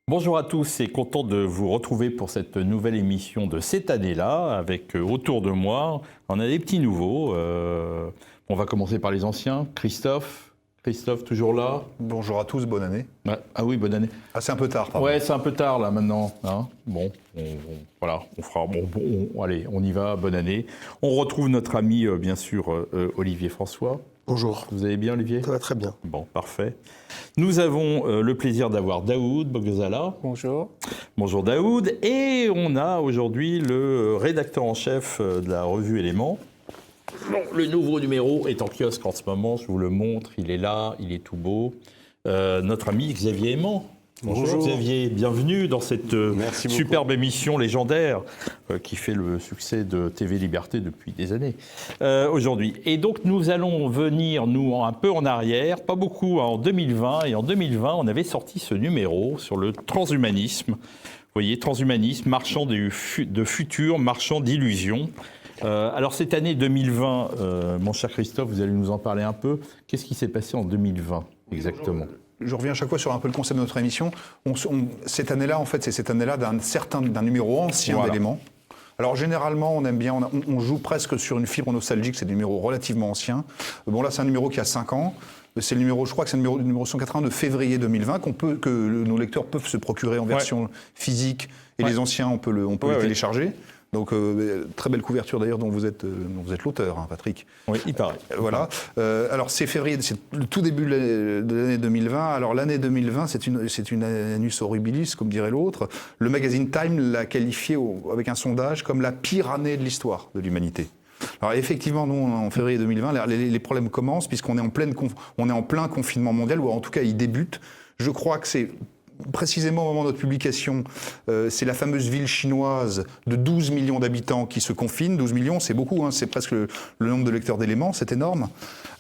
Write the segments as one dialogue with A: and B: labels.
A: Bonjour à tous et content de vous retrouver pour cette nouvelle émission de cette année-là avec autour de moi, on a des petits nouveaux. On va commencer par les anciens. Christophe toujours là.
B: Bonjour à tous, bonne année.
A: Ouais. Ah oui, bonne année.
B: Ah, c'est un peu tard, pardon.
A: Ouais, c'est un peu tard là maintenant. Hein, bon, voilà, on fera. Allez, on y va. Bonne année. On retrouve notre ami bien sûr Olivier François.
C: Bonjour.
A: Vous allez bien, Olivier?
C: Ça va très bien.
A: Bon, parfait. Nous avons le plaisir d'avoir Daoud Bogozala.
C: Bonjour.
A: Bonjour Daoud. Et on a aujourd'hui le rédacteur en chef de la revue Éléments. Bon, le nouveau numéro est en kiosque en ce moment, je vous le montre, il est là, il est tout beau. Notre ami Xavier Aimant. Bonjour Xavier, bienvenue dans cette superbe émission légendaire qui fait le succès de TV Liberté depuis des années aujourd'hui. Et donc nous allons venir, nous, un peu en arrière, pas beaucoup, en 2020. Et en 2020, on avait sorti ce numéro sur le transhumanisme. Vous voyez, transhumanisme, marchand de futur, marchand d'illusions. Alors cette année 2020, mon cher Christophe, vous allez nous en parler un peu. Qu'est-ce qui s'est passé en 2020 exactement ?
B: Je reviens à chaque fois sur un peu le concept de notre émission. Cette année-là, en fait, c'est cette année-là d'un numéro ancien d'Éléments. Alors généralement, on aime bien, on joue presque sur une fibre nostalgique, c'est des numéros relativement anciens. Bon là, c'est un numéro qui a 5 ans. C'est le numéro, je crois que c'est le numéro 180 de février 2020 que nos lecteurs peuvent se procurer en version physique. Et les anciens, on peut les télécharger. Donc, très belle couverture d'ailleurs dont vous êtes l'auteur, hein, Patrick.
A: Oui, il paraît.
B: Voilà. Alors, c'est février, c'est le tout début de l'année 2020. Alors, l'année 2020, c'est une annus horribilis, comme dirait l'autre. Le magazine Time l'a qualifié avec un sondage comme la pire année de l'histoire de l'humanité. Alors, effectivement, nous, en février 2020, les problèmes commencent puisqu'on est en plein confinement mondial, ou en tout cas, il débute. Je crois que c'est précisément au moment de notre publication, c'est la fameuse ville chinoise de 12 millions d'habitants qui se confine. 12 millions, c'est beaucoup, hein, c'est presque le nombre de lecteurs d'Éléments, c'est énorme.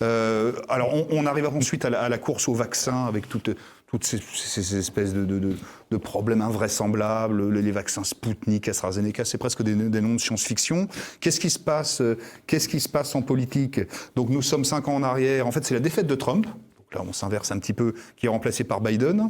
B: Alors on arrive ensuite à la course au vaccin avec toutes ces espèces de problèmes invraisemblables, les vaccins Sputnik, AstraZeneca, c'est presque des noms de science-fiction. Qu'est-ce qui se passe en politique? Donc nous sommes 5 ans en arrière. En fait, c'est la défaite de Trump. Là, on s'inverse un petit peu, qui est remplacé par Biden.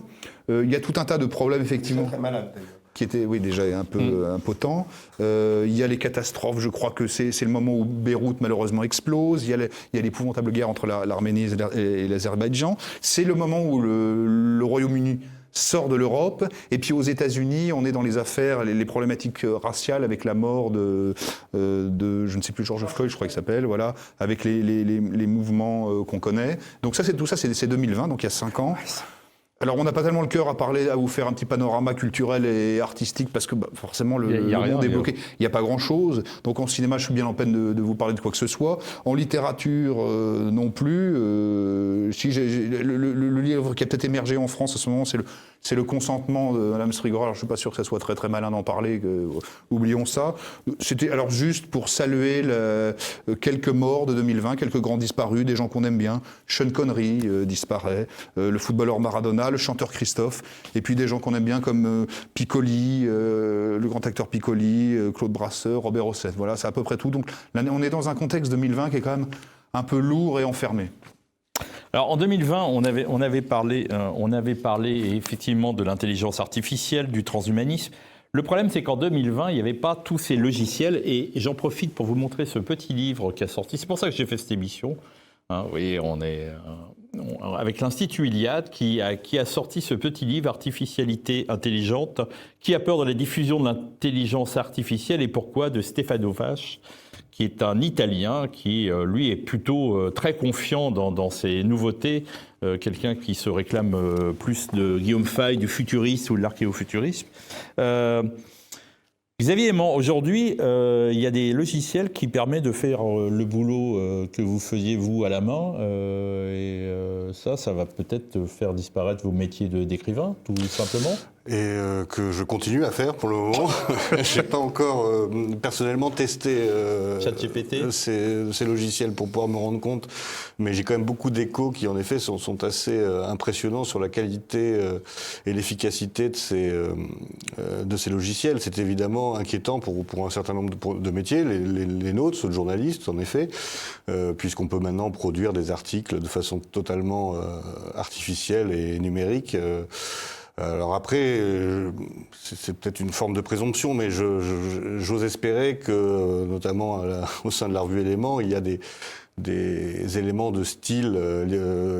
B: Il y a tout un tas de problèmes, effectivement.
C: Très malade, d'ailleurs.
B: Qui était, oui, déjà un peu impotent. Il y a les catastrophes, je crois que c'est le moment où Beyrouth, malheureusement, explose. Il y a l'épouvantable guerre entre l'Arménie et l'Azerbaïdjan. C'est le moment où le Royaume-Uni sort de l'Europe, et puis aux États-Unis, on est dans les affaires, les problématiques raciales avec la mort de je ne sais plus, George Floyd, je crois qu'il s'appelle, voilà, avec les mouvements qu'on connaît. Donc tout ça, c'est 2020, donc il y a 5 ans. Alors, on n'a pas tellement le cœur à vous faire un petit panorama culturel et artistique, parce que forcément, le monde est bloqué. Il n'y a pas grand-chose. Donc, en cinéma, je suis bien en peine de vous parler de quoi que ce soit. En littérature, non plus. Le livre qui a peut-être émergé en France à ce moment, c'est le consentement de Madame Strigora. Alors, je ne suis pas sûr que ça soit très, très malin d'en parler. Oublions ça. C'était alors juste pour saluer quelques morts de 2020, quelques grands disparus, des gens qu'on aime bien. Sean Connery disparaît. Le footballeur Maradona, le chanteur Christophe, et puis des gens qu'on aime bien comme Piccoli, le grand acteur Piccoli, Claude Brasseur, Robert Hossein. Voilà, c'est à peu près tout. Donc on est dans un contexte 2020 qui est quand même un peu lourd et enfermé.
A: Alors en 2020, on avait parlé effectivement de l'intelligence artificielle, du transhumanisme. Le problème, c'est qu'en 2020, il n'y avait pas tous ces logiciels, et j'en profite pour vous montrer ce petit livre qui a sorti. C'est pour ça que j'ai fait cette émission. Hein, vous voyez, on est avec l'Institut Iliade qui a sorti ce petit livre, Artificialité intelligente, qui a peur de la diffusion de l'intelligence artificielle et pourquoi, de Stefano Vache, qui est un Italien qui, lui, est plutôt très confiant dans ces nouveautés, quelqu'un qui se réclame plus de Guillaume Fay, du futurisme ou de l'archéofuturisme. Xavier Aimant, aujourd'hui, il y a des logiciels qui permettent de faire le boulot que vous faisiez, vous, à la main. Ça va peut-être faire disparaître vos métiers d'écrivain, tout simplement.
D: Et que je continue à faire pour le moment. Je n'ai pas encore personnellement testé
A: ChatGPT.
D: Ces logiciels pour pouvoir me rendre compte, mais j'ai quand même beaucoup d'échos qui en effet sont assez impressionnants sur la qualité et l'efficacité de ces logiciels. C'est évidemment inquiétant pour un certain nombre de métiers, les nôtres, ceux de journalistes en effet, puisqu'on peut maintenant produire des articles de façon totalement artificielle et numérique. Alors après, c'est peut-être une forme de présomption, mais j'ose espérer que, notamment au sein de la revue Éléments, il y a des éléments de style,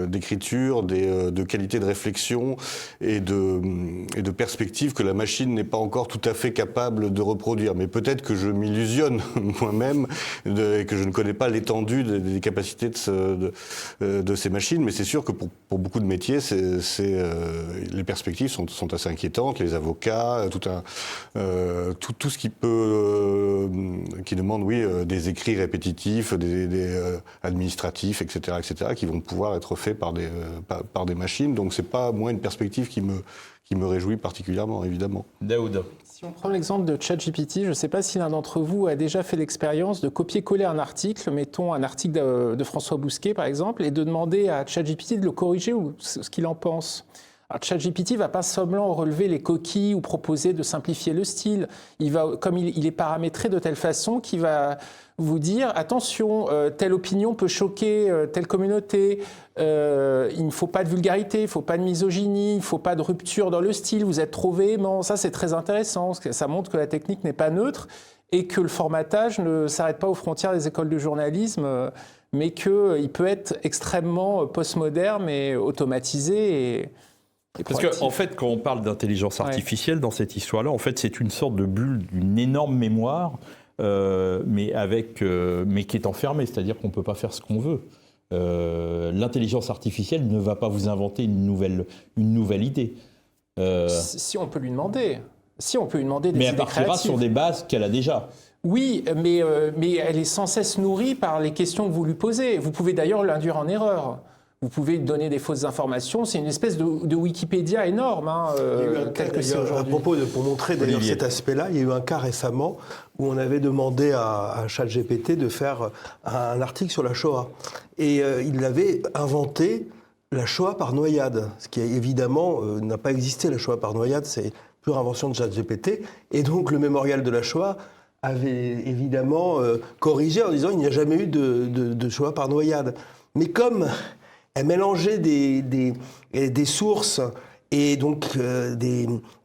D: d'écriture, de qualité de réflexion et de perspective que la machine n'est pas encore tout à fait capable de reproduire. Mais peut-être que je m'illusionne moi-même et que je ne connais pas l'étendue des capacités de ces machines. Mais c'est sûr que pour beaucoup de métiers, les perspectives sont assez inquiétantes. Les avocats, tout ce qui peut, qui demande, oui, des écrits répétitifs, administratifs, etc., qui vont pouvoir être faits par des machines. Donc c'est pas, moi, une perspective qui me réjouit particulièrement, évidemment.
A: Daoud.
C: Si on prend l'exemple de ChatGPT, je ne sais pas si l'un d'entre vous a déjà fait l'expérience de copier-coller un article, mettons un article de François Bousquet par exemple, et de demander à ChatGPT de le corriger ou ce qu'il en pense. Alors, ChatGPT ne va pas seulement relever les coquilles ou proposer de simplifier le style. Comme il est paramétré de telle façon qu'il va vous dire « Attention, telle opinion peut choquer telle communauté, il ne faut pas de vulgarité, il ne faut pas de misogynie, il ne faut pas de rupture dans le style, vous êtes trop véhément. » Ça, c'est très intéressant, parce que ça montre que la technique n'est pas neutre et que le formatage ne s'arrête pas aux frontières des écoles de journalisme, mais qu'il peut être extrêmement postmoderne et automatisé.
A: Parce qu'en fait, quand on parle d'intelligence artificielle dans cette histoire-là, en fait, c'est une sorte de bulle d'une énorme mémoire, mais qui est enfermée, c'est-à-dire qu'on ne peut pas faire ce qu'on veut. L'intelligence artificielle ne va pas vous inventer une nouvelle idée.
C: Si on peut lui demander. Si on peut lui demander des idées créatives.
A: Mais elle partira sur des bases qu'elle a déjà.
C: Oui, mais elle est sans cesse nourrie par les questions que vous lui posez. Vous pouvez d'ailleurs l'induire en erreur. Vous pouvez lui donner des fausses informations. C'est une espèce de Wikipédia énorme, tel que c'est aujourd'hui.
E: À propos pour montrer d'ailleurs cet aspect-là, il y a eu un cas récemment où on avait demandé à ChatGPT de faire un article sur la Shoah. Et il avait inventé la Shoah par noyade, ce qui évidemment n'a pas existé. La Shoah par noyade, c'est pure invention de ChatGPT. Et donc le mémorial de la Shoah avait évidemment corrigé en disant il n'y a jamais eu de Shoah par noyade. Mais comme elle mélangeait des sources et donc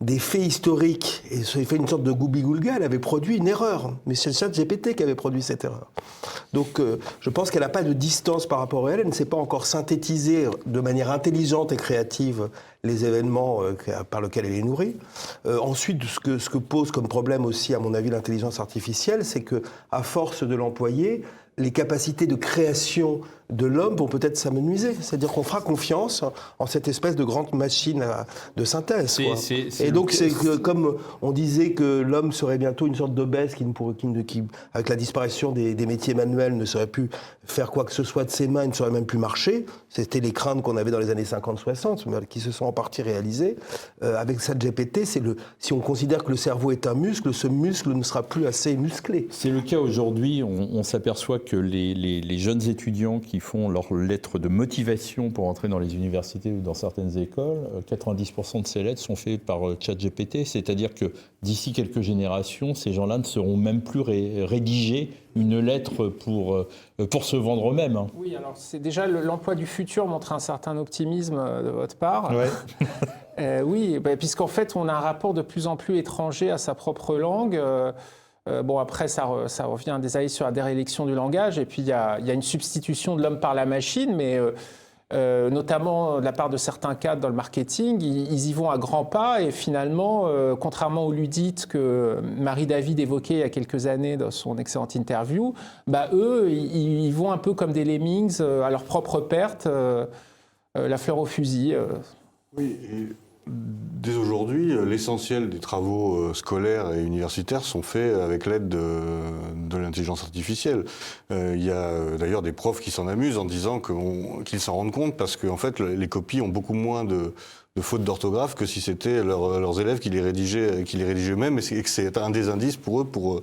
E: des faits historiques, et ça fait une sorte de goubi-goulga, elle avait produit une erreur. Mais c'est le ChatGPT qui avait produit cette erreur. Donc je pense qu'elle n'a pas de distance par rapport à elle, elle ne sait pas encore synthétiser de manière intelligente et créative les événements par lesquels elle est nourrie. Ensuite, ce que pose comme problème aussi, à mon avis, l'intelligence artificielle, c'est qu'à force de l'employer, les capacités de création de l'homme vont peut-être s'amenuiser. C'est-à-dire qu'on fera confiance en cette espèce de grande machine de synthèse. Et donc, c'est comme on disait que l'homme serait bientôt une sorte d'obèse qui, avec la disparition des métiers manuels, ne saurait plus faire quoi que ce soit de ses mains, il ne saurait même plus marcher. C'était les craintes qu'on avait dans les années 50-60, mais qui se sont en partie réalisées. Avec ChatGPT, si on considère que le cerveau est un muscle, ce muscle ne sera plus assez musclé.
A: C'est le cas aujourd'hui. On s'aperçoit que les jeunes étudiants qui font leur lettre de motivation pour entrer dans les universités ou dans certaines écoles, 90% de ces lettres sont faites par ChatGPT, c'est-à-dire que d'ici quelques générations, ces gens-là ne seront même plus rédiger une lettre pour se vendre eux-mêmes.
C: Oui, alors c'est déjà l'emploi du futur montre un certain optimisme de votre part.
A: Ouais.
C: Oui, puisqu'en fait, on a un rapport de plus en plus étranger à sa propre langue. Bon, après, ça revient des années sur la déréliction du langage, et puis il y a une substitution de l'homme par la machine, mais notamment de la part de certains cadres dans le marketing, ils y vont à grands pas, et finalement, contrairement aux ludites que Marie David évoquait il y a quelques années dans son excellente interview, eux, ils vont un peu comme des lemmings à leur propre perte, la fleur au fusil.
D: Oui, et dès aujourd'hui, l'essentiel des travaux scolaires et universitaires sont faits avec l'aide de l'intelligence artificielle. Il y a d'ailleurs des profs qui s'en amusent en disant qu'ils s'en rendent compte parce qu'en fait, les copies ont beaucoup moins de fautes d'orthographe que si c'était leurs élèves qui les rédigeaient eux-mêmes, et que c'est un des indices pour eux pour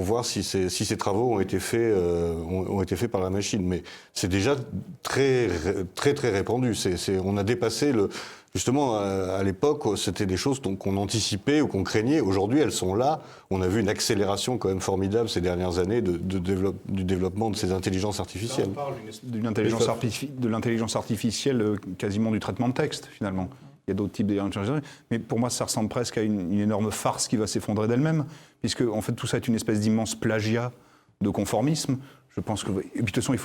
D: voir si ces travaux ont été faits par la machine. Mais c'est déjà très très très répandu. On a dépassé justement, à l'époque, c'était des choses qu'on anticipait ou qu'on craignait. Aujourd'hui, elles sont là. On a vu une accélération quand même formidable ces dernières années du développement de ces intelligences artificielles.
B: Là, on parle de l'intelligence artificielle, quasiment du traitement de texte, finalement. Il y a d'autres types d'intelligence artificielle. Mais pour moi, ça ressemble presque à une énorme farce qui va s'effondrer d'elle-même, puisque en fait, tout ça est une espèce d'immense plagiat de conformisme. Je pense que... Et puis de toute façon, il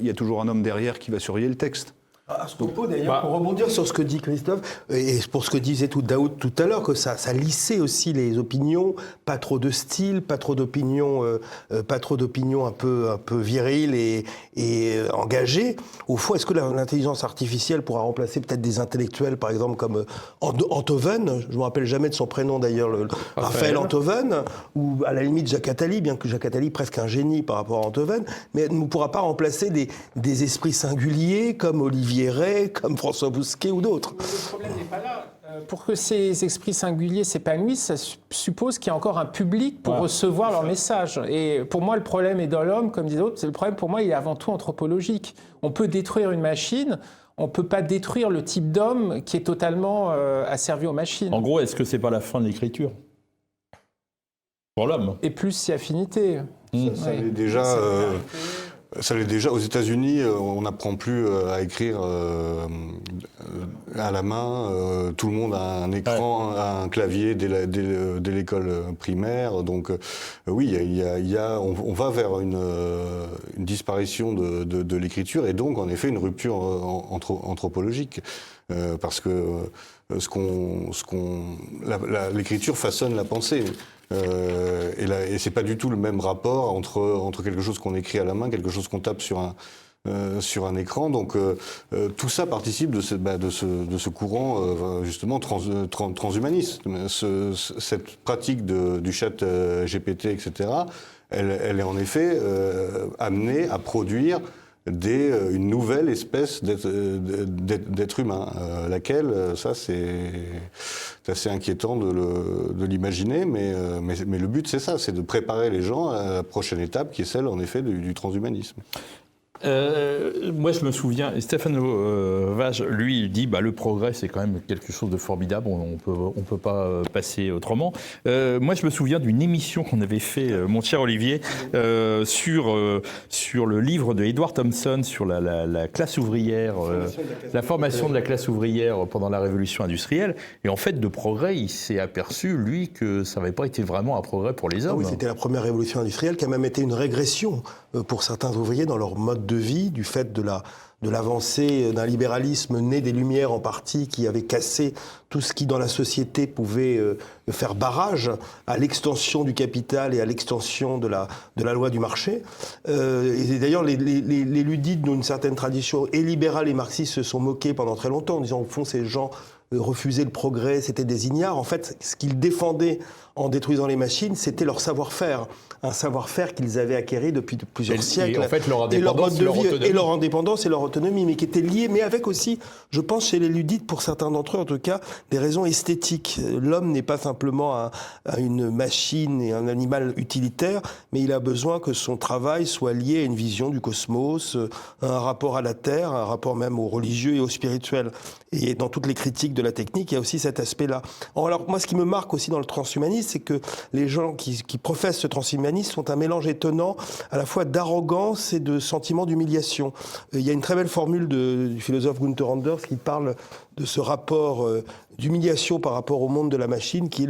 B: y a toujours un homme derrière qui va surveiller le texte.
E: À ce propos, d'ailleurs, pour rebondir sur ce que dit Christophe, et pour ce que disait Daoud tout à l'heure, que ça lissait aussi les opinions, pas trop de style, pas trop d'opinions un peu viriles et engagées. Au fond, est-ce que l'intelligence artificielle pourra remplacer peut-être des intellectuels, par exemple, comme Enthoven, je ne me rappelle jamais de son prénom d'ailleurs, Raphaël Enthoven, ou à la limite Jacques Attali, bien que Jacques Attali presque un génie par rapport à Enthoven, mais elle ne pourra pas remplacer des esprits singuliers comme Olivier Rey, comme François Bousquet ou d'autres.
C: Le problème n'est pas là. Pour que ces esprits singuliers s'épanouissent, ça suppose qu'il y a encore un public pour recevoir leur message. Et pour moi, le problème est dans l'homme, comme disait l'autre. Le problème, pour moi, il est avant tout anthropologique. On peut détruire une machine, on ne peut pas détruire le type d'homme qui est totalement asservi aux machines.
A: En gros, est-ce que c'est pas la fin de l'écriture pour l'homme?
C: Et plus si affinité.
D: Ça l'est déjà... Ça l'est déjà. Aux États-Unis, on n'apprend plus à écrire à la main. Tout le monde a un écran, un clavier dès l'école primaire. Donc, oui, on va vers une disparition de l'écriture et donc, en effet, une rupture anthropologique. Parce que l'écriture façonne la pensée. Et c'est pas du tout le même rapport entre quelque chose qu'on écrit à la main, quelque chose qu'on tape sur un écran. Donc tout ça participe de ce courant justement transhumaniste. Cette pratique du chat GPT, etc., elle est en effet amenée à produire une nouvelle espèce d'être humain, laquelle, ça c'est assez inquiétant de l'imaginer, mais le but c'est ça, c'est de préparer les gens à la prochaine étape qui est celle en effet du transhumanisme.
A: Moi, je me souviens, Stéphane Vage, lui, il dit le progrès, c'est quand même quelque chose de formidable, on peut pas passer autrement. Moi, je me souviens d'une émission qu'on avait fait, mon cher Olivier, sur le livre de Edward Thompson sur la classe ouvrière, la formation de la classe ouvrière pendant la révolution industrielle. Et en fait, de progrès, il s'est aperçu, lui, que ça n'avait pas été vraiment un progrès pour les hommes.
E: Oui, c'était la première révolution industrielle qui a même été une régression pour certains ouvriers dans leur mode de vie, du fait de l'avancée d'un libéralisme né des Lumières en partie, qui avait cassé tout ce qui dans la société pouvait faire barrage à l'extension du capital et à l'extension de la loi du marché. Et d'ailleurs, les ludites d'une certaine tradition et libérale et marxiste se sont moqués pendant très longtemps en disant au fond ces gens refusaient le progrès, c'était des ignares. En fait, ce qu'ils défendaient en détruisant les machines, c'était leur savoir-faire. Un savoir-faire qu'ils avaient acquéri depuis plusieurs siècles.
A: Et en fait, leur
E: indépendance et leur autonomie, mais qui étaient liés, mais avec aussi, je pense, chez les ludites, pour certains d'entre eux en tout cas, des raisons esthétiques. L'homme n'est pas simplement une machine et un animal utilitaire, mais il a besoin que son travail soit lié à une vision du cosmos, un rapport à la Terre, un rapport même au religieux et au spirituel. Et dans toutes les critiques de la technique, il y a aussi cet aspect-là. Alors moi, ce qui me marque aussi dans le transhumanisme, c'est que les gens qui professent ce transhumanisme sont un mélange étonnant à la fois d'arrogance et de sentiment d'humiliation. Il y a une très belle formule du philosophe Gunther Anders qui parle de ce rapport d'humiliation par rapport au monde de la machine qui est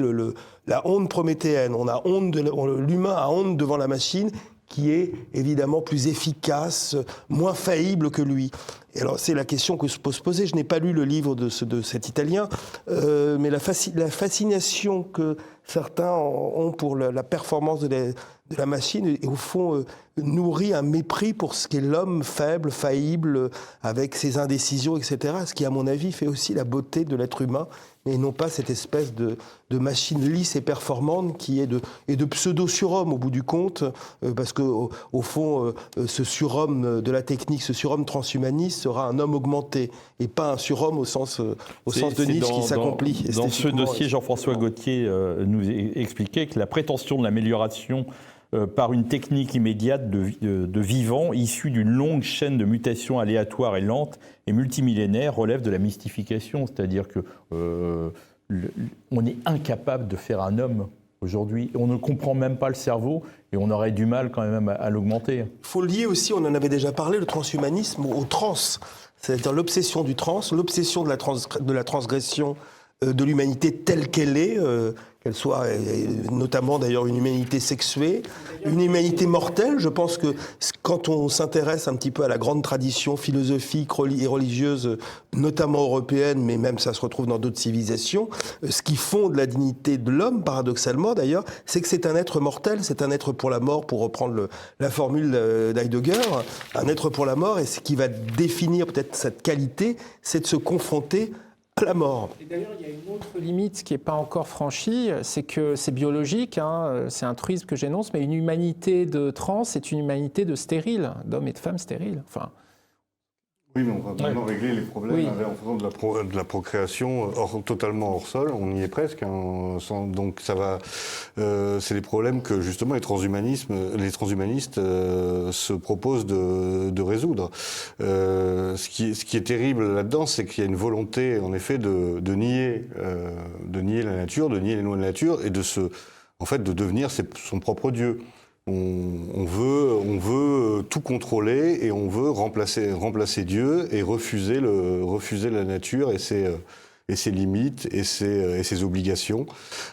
E: la honte prométhéenne. L'humain a honte devant la machine qui est évidemment plus efficace, moins faillible que lui. Et alors c'est la question que se peut se poser. Je n'ai pas lu le livre de cet Italien, mais la fascination que certains ont pour la performance de la machine, et au fond nourrit un mépris pour ce qu'est l'homme faible, faillible, avec ses indécisions, etc. Ce qui, à mon avis, fait aussi la beauté de l'être humain, et non pas cette espèce de machine lisse et performante qui est de pseudo-surhomme au bout du compte, parce que au fond, ce surhomme de la technique, ce surhomme transhumaniste sera un homme augmenté, et pas un surhomme au sens de Nietzsche qui s'accomplit.
A: Dans ce dossier, Jean-François Gauthier nous expliquait que la prétention de l'amélioration par une technique immédiate de vivant issue d'une longue chaîne de mutations aléatoires et lentes et multimillénaires relève de la mystification, c'est-à-dire que on est incapable de faire un homme aujourd'hui. On ne comprend même pas le cerveau et on aurait du mal quand même à l'augmenter.
E: Il faut lier aussi, on en avait déjà parlé, le transhumanisme au trans. c'est-à-dire l'obsession du trans, l'obsession de la transgression de l'humanité telle qu'elle est, qu'elle soit notamment d'ailleurs une humanité sexuée, une humanité mortelle. Je pense que quand on s'intéresse un petit peu à la grande tradition philosophique et religieuse, notamment européenne, mais même ça se retrouve dans d'autres civilisations, ce qui fonde la dignité de l'homme, paradoxalement d'ailleurs, c'est que c'est un être mortel, c'est un être pour la mort, pour reprendre la formule d'Heidegger, un être pour la mort, et ce qui va définir peut-être cette qualité, c'est de se confronter à la mort.
C: Et d'ailleurs, il y a une autre limite qui n'est pas encore franchie, c'est que c'est biologique, hein, c'est un truisme que j'énonce, mais une humanité de trans, c'est une humanité de stériles, d'hommes et de femmes stériles. Enfin,
D: oui, mais on va maintenant régler les problèmes en faisant de la procréation totalement hors sol. On y est presque. Hein, donc ça va. C'est les problèmes que justement les transhumanistes se proposent de résoudre. Ce qui est terrible là-dedans, c'est qu'il y a une volonté, en effet, de nier la nature, de nier les lois de la nature et de devenir son propre Dieu. On veut tout contrôler et on veut remplacer Dieu et refuser la nature et ses limites et ses obligations.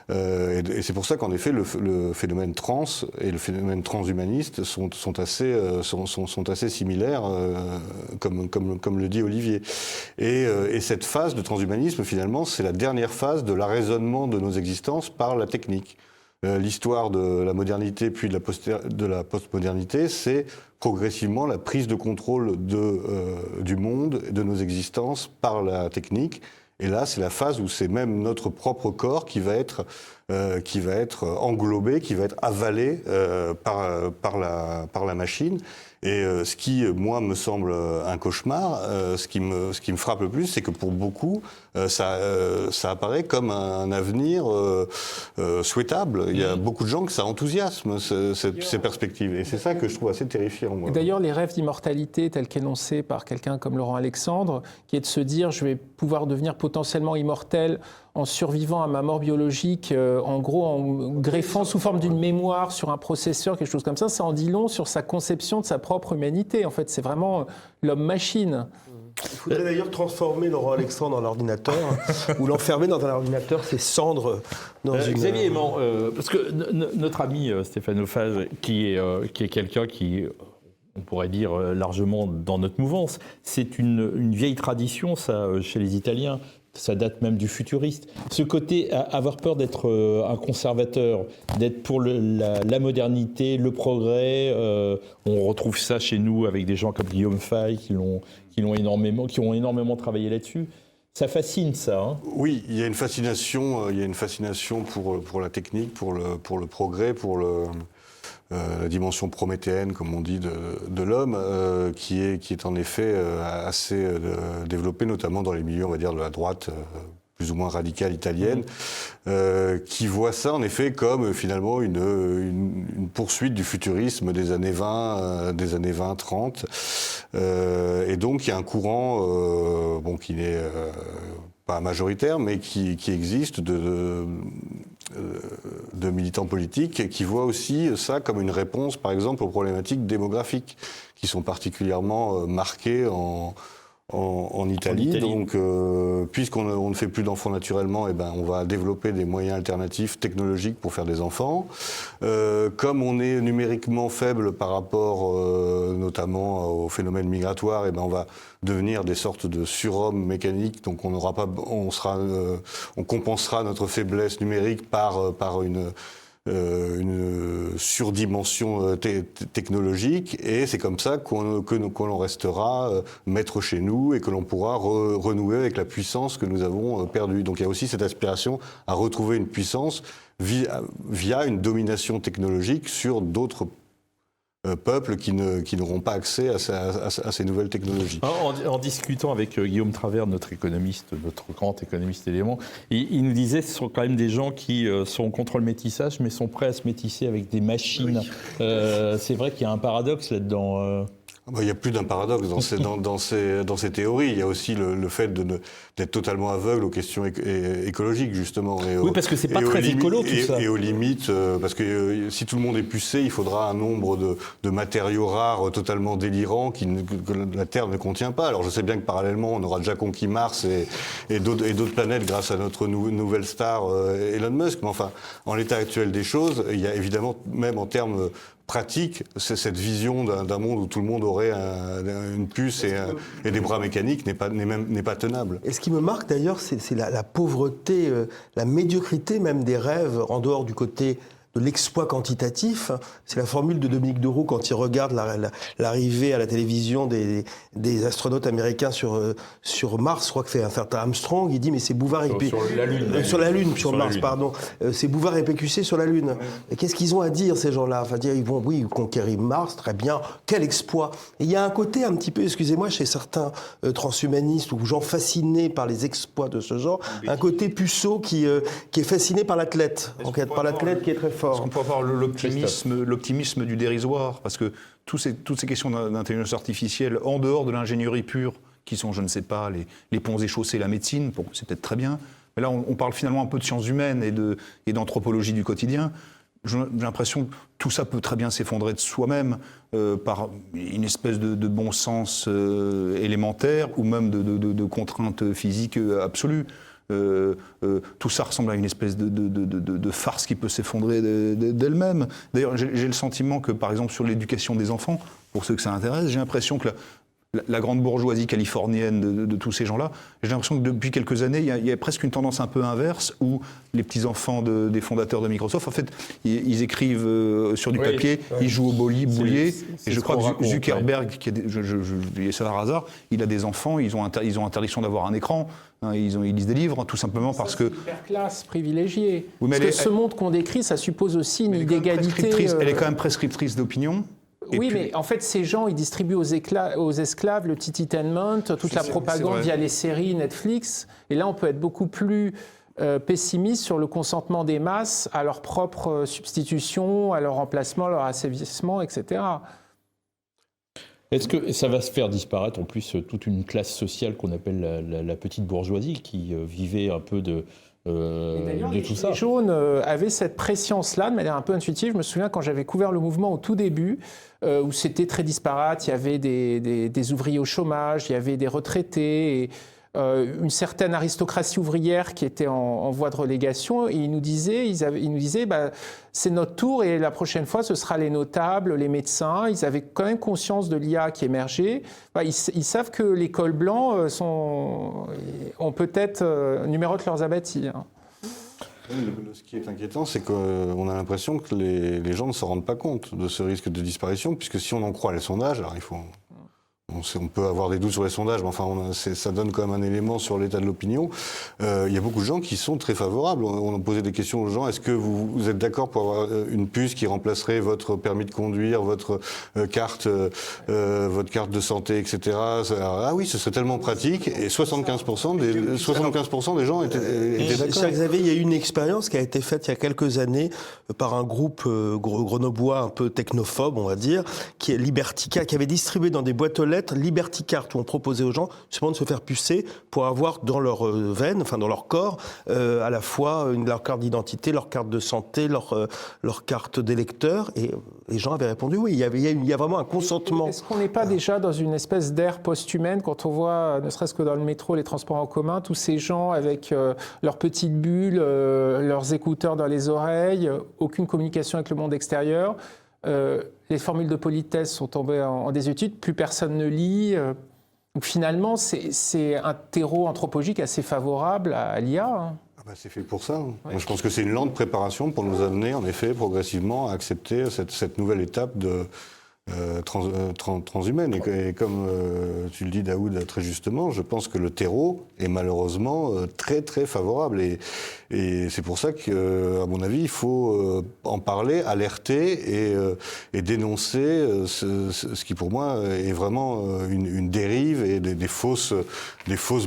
D: Et c'est pour ça qu'en effet le phénomène trans et le phénomène transhumaniste sont assez similaires, comme le dit Olivier. Et cette phase de transhumanisme, finalement, c'est la dernière phase de l'arraisonnement de nos existences par la technique. L'histoire de la modernité puis de la postmodernité, c'est progressivement la prise de contrôle du monde, de nos existences par la technique. Et là, c'est la phase où c'est même notre propre corps qui va être englobé, qui va être avalé par la machine. Et ce qui, moi, me semble un cauchemar, ce qui me frappe le plus, c'est que pour beaucoup, ça apparaît comme un avenir souhaitable. Il y a beaucoup de gens que ça enthousiasme, ces perspectives. Et c'est ça que je trouve assez terrifiant, moi.
C: Et d'ailleurs, les rêves d'immortalité tels qu'énoncés par quelqu'un comme Laurent Alexandre, qui est de se dire « je vais pouvoir devenir potentiellement immortel », en survivant à ma mort biologique, en gros en greffant sous forme d'une mémoire sur un processeur, quelque chose comme ça en dit long sur sa conception de sa propre humanité. En fait, c'est vraiment l'homme-machine.
E: Il faudrait d'ailleurs transformer Laurent Alexandre en ordinateur ou l'enfermer dans un ordinateur, ses cendres dans une...
A: Xavier Aimant, parce que notre ami Stéphane Auffage, qui est quelqu'un qui... on pourrait dire largement dans notre mouvance, c'est une vieille tradition, ça, chez les Italiens. Ça date même du futuriste. Ce côté, avoir peur d'être un conservateur, d'être pour la modernité, le progrès, on retrouve ça chez nous avec des gens comme Guillaume Fay qui ont énormément travaillé là-dessus. Ça fascine, ça. Hein.
D: Oui, il y a une fascination pour la technique, pour le progrès, pour la dimension prométhéenne, comme on dit, de l'homme, qui est en effet assez développée, notamment dans les milieux, on va dire, de la droite plus ou moins radicale italienne, qui voit ça en effet comme finalement une poursuite du futurisme des années 20-30. Et donc il y a un courant qui n'est pas majoritaire, mais qui existe de militants politiques qui voient aussi ça comme une réponse, par exemple, aux problématiques démographiques qui sont particulièrement marquées en Italie. Donc, puisqu'on ne fait plus d'enfants naturellement, on va développer des moyens alternatifs technologiques pour faire des enfants. Comme on est numériquement faible par rapport notamment au phénomène migratoire, on va devenir des sortes de surhommes mécaniques. Donc, on compensera notre faiblesse numérique par une surdimension technologique, et c'est comme ça que l'on restera maître chez nous et que l'on pourra renouer avec la puissance que nous avons perdue. Donc il y a aussi cette aspiration à retrouver une puissance via une domination technologique sur d'autres peuples qui n'auront pas accès à ces nouvelles technologies.
A: En discutant avec Guillaume Travers, notre grand économiste élément, il nous disait que ce sont quand même des gens qui sont contre le métissage, mais sont prêts à se métisser avec des machines. Oui. C'est vrai qu'il y a un paradoxe là-dedans.
D: Il y a plus d'un paradoxe dans ces théories. Il y a aussi le fait d'être totalement aveugle aux questions écologiques, justement.
A: Oui, parce que c'est pas très écolo, tout ça.
D: Et aux limites, parce que si tout le monde est pucé, il faudra un nombre de matériaux rares totalement délirants que la Terre ne contient pas. Alors je sais bien que parallèlement, on aura déjà conquis Mars et d'autres planètes grâce à notre nouvelle star Elon Musk. Mais enfin, en l'état actuel des choses, il y a évidemment, même en termes pratique, c'est cette vision d'un monde où tout le monde aurait une puce et des bras mécaniques n'est pas tenable.
E: Et ce qui me marque d'ailleurs, c'est la pauvreté, la médiocrité même des rêves en dehors du côté de l'exploit quantitatif. C'est la formule de Dominique Deroux quand il regarde l'arrivée à la télévision des astronautes américains sur Mars. Je crois que c'est un certain Armstrong. Il dit mais c'est Bouvard et
A: sur la Lune.
E: Sur Mars, pardon. C'est Bouvard et Pécuchet sur la Lune. Et qu'est-ce qu'ils ont à dire, ces gens-là? Enfin, dire, ils vont, oui, conquérir Mars, très bien. Quel exploit! Et il y a un côté un petit peu, excusez-moi, chez certains transhumanistes ou gens fascinés par les exploits de ce genre, un côté puceau qui est fasciné par l'athlète. En fait, par l'athlète qui est très fort.
B: Est-ce qu'on peut avoir l'optimisme du dérisoire? Parce que toutes ces questions d'intelligence artificielle, en dehors de l'ingénierie pure, qui sont, je ne sais pas, les ponts et chaussées, la médecine, bon, c'est peut-être très bien, mais là on parle finalement un peu de sciences humaines et d'anthropologie du quotidien. J'ai l'impression que tout ça peut très bien s'effondrer de soi-même par une espèce de bon sens élémentaire ou même de contraintes physiques absolues. Tout ça ressemble à une espèce de farce qui peut s'effondrer d'elle-même. D'ailleurs, j'ai le sentiment que, par exemple, sur l'éducation des enfants, pour ceux que ça intéresse, j'ai l'impression que la grande bourgeoisie californienne de tous ces gens-là, j'ai l'impression que depuis quelques années, il y a presque une tendance un peu inverse où les petits-enfants des fondateurs de Microsoft, en fait, ils écrivent sur du papier, ils jouent au boulier, et je crois que Zuckerberg, je dis ça par hasard, il a des enfants, ils ont interdiction d'avoir un écran, hein, ils lisent des livres, tout simplement parce que...
C: C'est une super classe privilégiée.
B: Oui,
C: parce que ce monde qu'on décrit, ça suppose aussi une inégalité...
B: Elle est quand même prescriptrice d'opinion.
C: Oui, mais en fait, ces gens, ils distribuent aux esclaves le tititainment, toute la propagande via les séries Netflix. Et là, on peut être beaucoup plus pessimiste sur le consentement des masses à leur propre substitution, à leur remplacement, leur asservissement, etc.
A: Est-ce que ça va se faire disparaître en plus toute une classe sociale qu'on appelle la petite bourgeoisie qui vivait un peu de tout ça.
C: Les jaunes avaient cette préscience-là de manière un peu intuitive. Je me souviens quand j'avais couvert le mouvement au tout début, où c'était très disparate, il y avait des ouvriers au chômage, il y avait des retraités, et, une certaine aristocratie ouvrière qui était en voie de relégation, et ils nous disaient c'est notre tour et la prochaine fois ce sera les notables, les médecins. Ils avaient quand même conscience de l'IA qui émergeait. Enfin, ils savent que les cols blancs ont peut-être numérotent leurs abattis. Hein.
D: Ce qui est inquiétant, c'est qu'on a l'impression que les gens ne se rendent pas compte de ce risque de disparition, puisque si on en croit les sondages, alors on peut avoir des doutes sur les sondages, mais enfin, ça donne quand même un élément sur l'état de l'opinion. Il y a beaucoup de gens qui sont très favorables. On a posé des questions aux gens. Est-ce que vous êtes d'accord pour avoir une puce qui remplacerait votre permis de conduire, votre carte de santé, etc. Ah oui, ce serait tellement pratique. Et 75% des gens étaient d'accord.
E: Cher Xavier, il y a eu une expérience qui a été faite il y a quelques années par un groupe grenoblois un peu technophobe, on va dire, qui est Libertica, qui avait distribué dans des boîtes aux lettres Liberty Card, où on proposait aux gens justement de se faire pucer pour avoir dans leur veine, enfin dans leur corps, à la fois leur carte d'identité, leur carte de santé, leur carte d'électeur. Et les gens avaient répondu oui, il y a vraiment un consentement.
C: Est-ce qu'on n'est pas déjà dans une espèce d'ère post-humaine quand on voit, ne serait-ce que dans le métro, les transports en commun, tous ces gens avec leurs petites bulles, leurs écouteurs dans les oreilles, aucune communication avec le monde extérieur, les formules de politesse sont tombées en désuétude, plus personne ne lit. Donc finalement, c'est un terreau anthropologique assez favorable à l'IA. Hein.
D: C'est fait pour ça. Ouais. Moi, je pense que c'est une lente préparation pour nous amener, en effet, progressivement à accepter cette nouvelle étape transhumaine. Et comme tu le dis, Daoud, très justement, je pense que le terreau est malheureusement très, très favorable. Et c'est pour ça qu'à mon avis, il faut en parler, alerter et dénoncer ce qui, pour moi, est vraiment une dérive et des fausses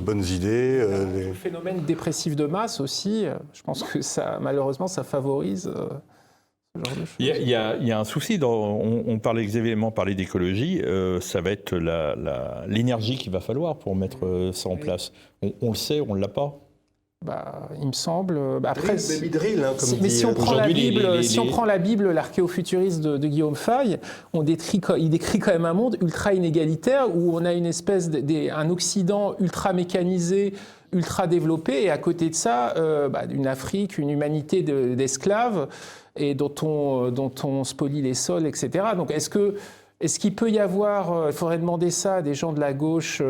D: bonnes idées.
C: Le phénomène dépressif de masse aussi, je pense que ça, malheureusement, ça favorise ce genre de choses.
A: Il y a un souci, on parlait, Xavier Léman parlait d'écologie, ça va être l'énergie qu'il va falloir pour mettre ça en place. On le sait, on ne l'a pas.
C: Il me semble. Après,
E: Baby drill, hein, comme
C: mais
E: dit,
C: si on prend la
A: aujourd'hui,
C: Bible, si on prend la Bible, l'archéofuturiste de Guillaume Faye, il décrit quand même un monde ultra inégalitaire où on a une espèce un Occident ultra mécanisé, ultra développé, et à côté de ça, une Afrique, une humanité d'esclaves et dont on spolie les sols, etc. Donc est-ce qu'il peut y avoir, il faudrait demander ça à des gens de la gauche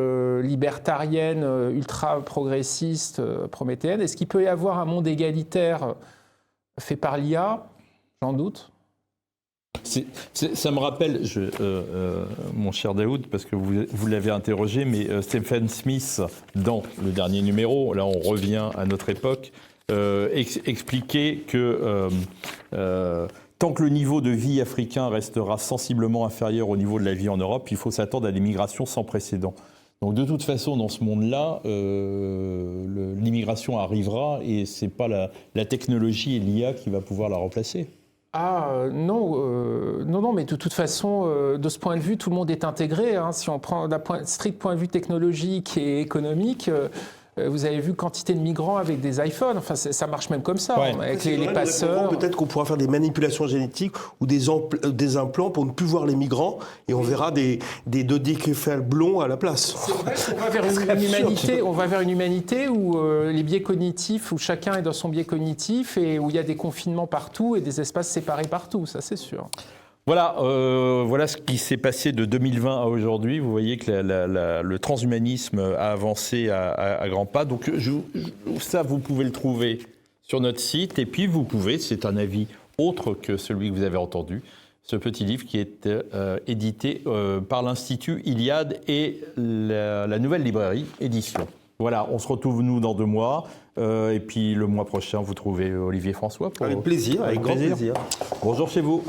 C: libertarienne, ultra-progressiste, prométhéenne, est-ce qu'il peut y avoir un monde égalitaire fait par l'IA? J'en doute.
A: Ça me rappelle, mon cher Daoud, parce que vous l'avez interrogé, mais Stephen Smith, dans le dernier numéro, là on revient à notre époque, expliquait que... tant que le niveau de vie africain restera sensiblement inférieur au niveau de la vie en Europe, il faut s'attendre à des migrations sans précédent. Donc de toute façon, dans ce monde-là, l'immigration arrivera et ce n'est pas la technologie et l'IA qui va pouvoir la remplacer.
C: Non, mais de toute façon, de ce point de vue, tout le monde est intégré. Hein. Si on prend d'un strict point de vue technologique et économique... vous avez vu quantité de migrants avec des iPhones, enfin ça marche même comme ça,
A: ouais.
C: avec les passeurs.
E: Peut-être qu'on pourra faire des manipulations génétiques ou des implants pour ne plus voir les migrants et on verra des dodécéphales blonds à la place.
C: C'est vrai qu'on va vers une humanité où les biais cognitifs, où chacun est dans son biais cognitif et où il y a des confinements partout et des espaces séparés partout, ça c'est sûr.
A: Voilà, voilà ce qui s'est passé de 2020 à aujourd'hui. Vous voyez que le transhumanisme a avancé à grands pas. Donc ça, vous pouvez le trouver sur notre site. Et puis vous pouvez, c'est un avis autre que celui que vous avez entendu, ce petit livre qui est édité par l'Institut Iliade et la Nouvelle Librairie Édition. Voilà, on se retrouve nous dans 2 mois. Et puis le mois prochain, vous trouvez Olivier François.
E: Avec plaisir, avec grand plaisir.
A: Bonjour chez vous.